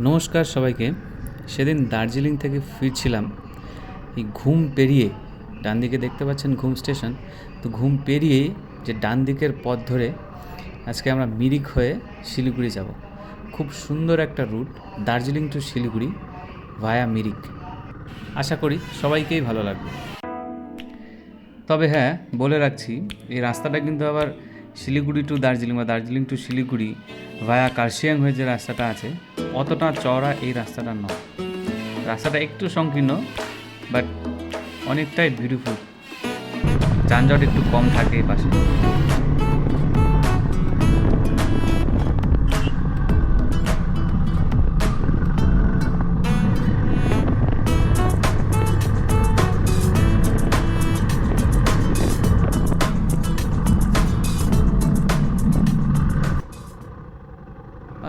নমস্কার সবাইকে। সেদিন দার্জিলিং থেকে ফিরছিলাম, এই ঘুম পেরিয়ে, ডান দিকে দেখতে পাচ্ছেন ঘুম স্টেশন, তো ঘুম পেরিয়ে যে ডান দিকের পথ ধরে আজকে আমরা মিরিক হয়ে শিলিগুড়ি যাব। খুব সুন্দর একটা রুট, দার্জিলিং টু শিলিগুড়ি ভায়া মিরিক। আশা করি সবাইকেই ভালো লাগবে। তবে হ্যাঁ, বলে রাখছি, এই রাস্তাটা কিন্তু আবার শিলিগুড়ি টু দার্জিলিং বা দার্জিলিং টু শিলিগুড়ি ভায়া কার্শিয়াং হয়ে যে রাস্তাটা আছে, অতটা চওড়া এই রাস্তাটা নয়। রাস্তাটা একটু সংকীর্ণ, বাট অনেকটাই বিউটিফুল। যানজট একটু কম থাকে এই পাশে।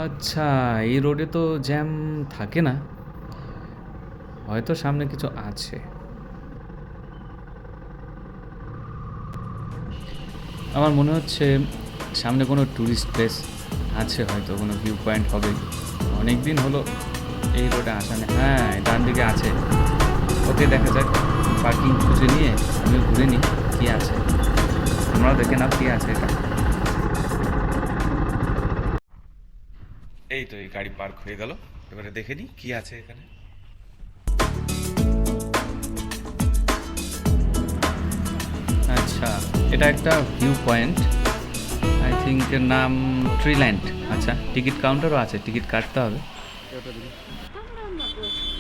আচ্ছা, এই রোডে তো জ্যাম থাকে না, হয়তো সামনে কিছু আছে। আমার মনে হচ্ছে সামনে কোনো ট্যুরিস্ট প্লেস আছে, হয়তো কোনো ভিউ পয়েন্ট হবে। অনেক দিন হলো এই রোডে আসা নেই। হ্যাঁ, ডান দিকে আছে। ওকে, দেখা যাক। পার্কিং খুঁজে নিয়ে আমি ঘুরে নিই কী আছে। তোমরাও দেখে নাও কী আছে এটা। এই তো, এই গাড়ি পার্ক হয়ে গেল। এবারে দেখে নিই কী আছে এখানে। আচ্ছা, এটা একটা ভিউ পয়েন্ট, আই থিঙ্ক এর নাম ট্রিল্যান্ড। আচ্ছা, টিকিট কাউন্টারও আছে, টিকিট কাটতে হবে।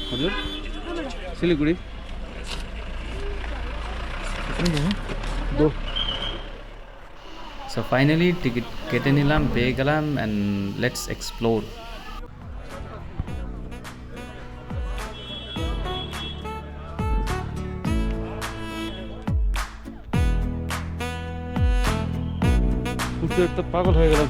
হুজুর, শিলিগুড়ি সো ফাইনালি টিকিট কেটে নিলাম, পেয়ে গেলাম, অ্যান্ড লেটস এক্সপ্লোর। পাগল হয়ে গেলাম।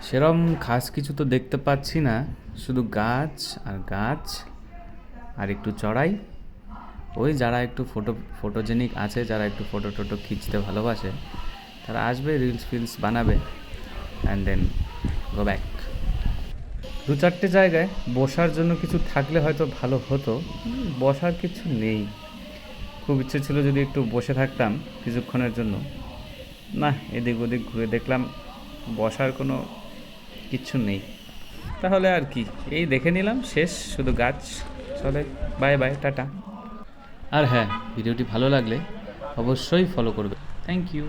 সেরম খাস কিছু তো দেখতে পাচ্ছি না, শুধু গাছ আর গাছ আর একটু চড়াই। ওই যারা একটু ফটোজেনিক আছে, যারা একটু ফটো টটো খিঁচতে ভালোবাসে, তারা আসবে, রিলস ফিলস বানাবে, অ্যান্ড দেন গো ব্যাক। দু চারটে জায়গায় বসার জন্য কিছু থাকলে হয়তো ভালো হতো, বসার কিছু নেই। খুব ইচ্ছে ছিল যদি একটু বসে থাকতাম কিছুক্ষণের জন্য, না, এদিক ওদিক ঘুরে দেখলাম বসার কোনো কিচ্ছু নেই। তাহলে আর কি, এই দেখে নিলাম, শেষ, শুধু গাছ। চলে, বাই বাই, টাটা। আর হ্যাঁ, ভিডিওটি ভালো লাগলে অবশ্যই ফলো করবে। Thank you.